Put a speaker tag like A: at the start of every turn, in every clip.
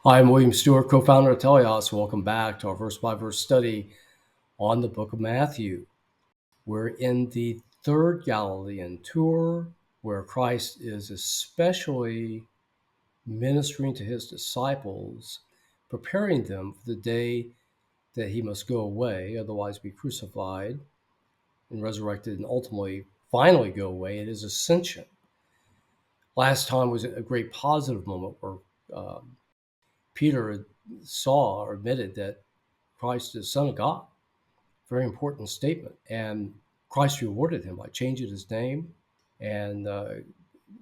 A: I'm William Stewart, co-founder of Teleios. Welcome back to our verse-by-verse study on the book of Matthew. We're in the third Galilean tour where Christ is especially ministering to his disciples, preparing them for the day that he must go away, otherwise be crucified and resurrected and ultimately, finally go away at his ascension. Last time was a great positive moment where Peter saw or admitted that Christ is Son of God. Very important statement. And Christ rewarded him by changing his name and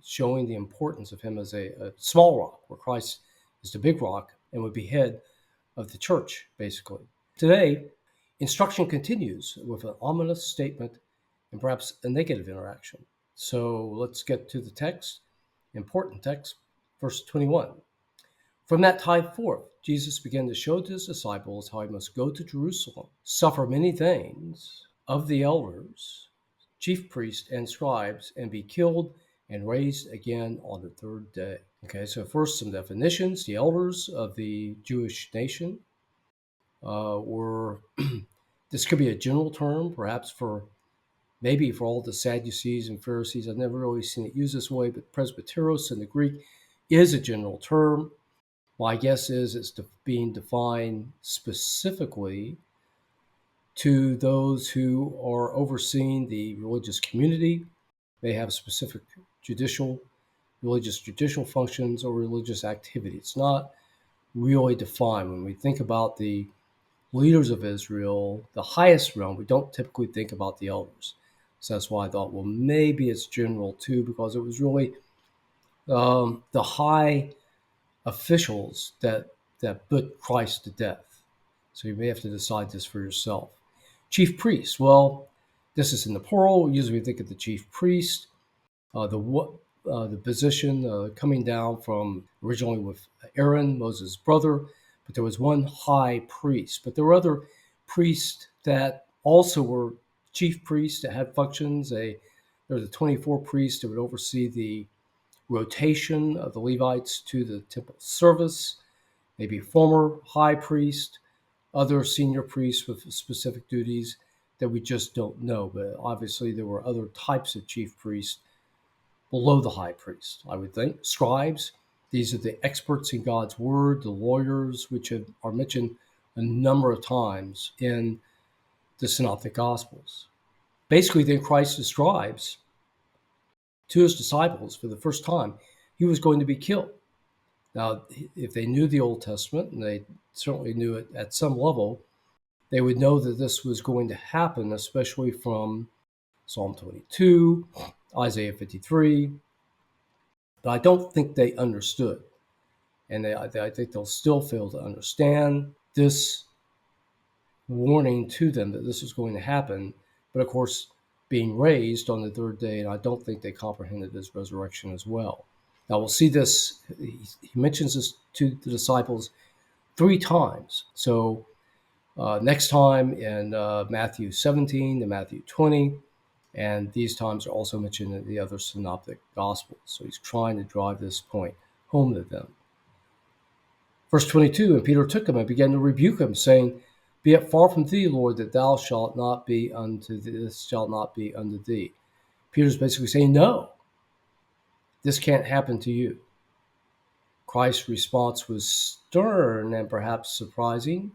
A: showing the importance of him as a small rock, where Christ is the big rock and would be head of the church, basically. Today, instruction continues with an ominous statement and perhaps a negative interaction. So let's get to the text, important text, verse 21. From that time forth, Jesus began to show to his disciples how he must go to Jerusalem, suffer many things of the elders, chief priests, and scribes, and be killed and raised again on the third day. Okay, so first some definitions. The elders of the Jewish nation were, this could be a general term, perhaps maybe for all the Sadducees and Pharisees. I've never really seen it used this way, but presbyteros in the Greek is a general term. My guess is it's being defined specifically to those who are overseeing the religious community. They have specific religious judicial functions or religious activity. It's not really defined. When we think about the leaders of Israel, the highest realm, we don't typically think about the elders. So that's why I thought, well, maybe it's general too, because it was really the high officials that put Christ to death. So you may have to decide this for yourself. Chief priest. Well, this is in the plural. Usually we think of the chief priest, the position coming down from originally with Aaron, Moses' brother, but there was one high priest. But there were other priests that also were chief priests that had functions. There were the 24 priests that would oversee the rotation of the Levites to the temple service, maybe former high priest, other senior priests with specific duties that we just don't know. But obviously there were other types of chief priests below the high priest, I would think. Scribes, these are the experts in God's word, the lawyers, which are mentioned a number of times in the Synoptic Gospels. Basically, then Christ describes to his disciples for the first time he was going to be killed. Now, if they knew the Old Testament, and they certainly knew it at some level, they would know that this was going to happen, especially from Psalm 22, Isaiah 53. But I don't think they understood. And I think they'll still fail to understand this warning to them that this was going to happen. But of course, being raised on the third day, and I don't think they comprehended his resurrection as well. Now we'll see this, he mentions this to the disciples 3 times. So next time in Matthew 17 to Matthew 20, and these times are also mentioned in the other synoptic gospels. So he's trying to drive this point home to them. Verse 22, and Peter took him and began to rebuke him, saying, Be it far from thee, Lord, that thou shalt not be unto thee, this shall not be unto thee. Peter's basically saying, no, this can't happen to you. Christ's response was stern and perhaps surprising,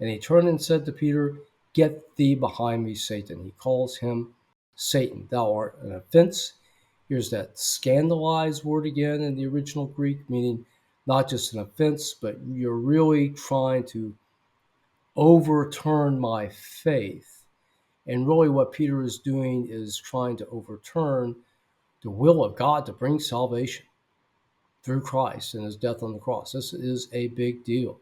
A: and he turned and said to Peter, Get thee behind me, Satan. He calls him Satan. Thou art an offense. Here's that scandalized word again in the original Greek, meaning not just an offense, but you're really trying to overturn my faith. And really what Peter is doing is trying to overturn the will of God to bring salvation through Christ and his death on the cross. This is a big deal.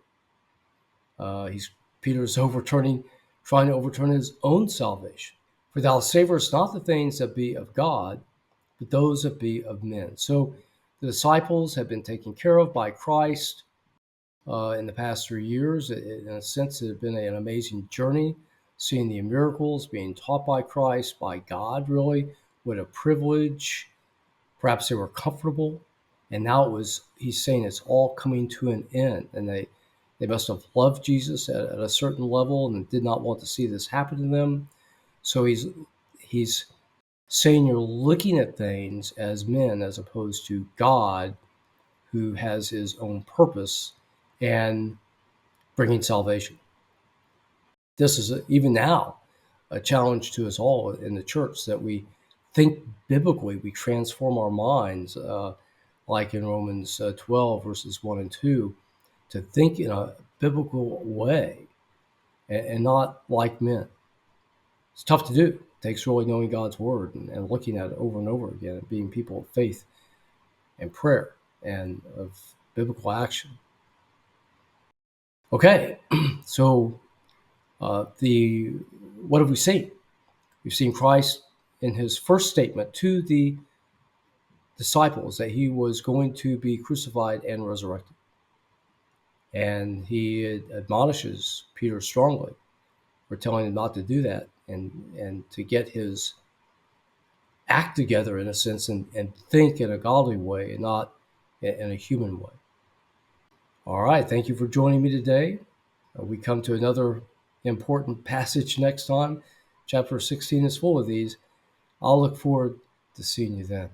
A: Peter's trying to overturn his own salvation. For thou savorest not the things that be of God, but those that be of men. So the disciples have been taken care of by Christ in the past 3 years. In a sense, it had been an amazing journey, seeing the miracles, being taught by Christ, by God, really. What a privilege. Perhaps they were comfortable And now he's saying it's all coming to an end. And they must have loved Jesus at a certain level and did not want to see this happen to them. So he's saying you're looking at things as men as opposed to God, who has his own purpose and bringing salvation. This is even now a challenge to us all in the church, that we think biblically, we transform our minds, like in Romans 12, verses 1 and 2, to think in a biblical way and not like men. It's tough to do. It takes really knowing God's word and looking at it over and over again, and being people of faith and prayer and of biblical action. Okay, so what have we seen? We've seen Christ in his first statement to the disciples that he was going to be crucified and resurrected. And he admonishes Peter strongly for telling him not to do that, and to get his act together, in a sense, and think in a godly way and not in a human way. All right, thank you for joining me today. We come to another important passage next time. Chapter 16 is full of these. I'll look forward to seeing you then.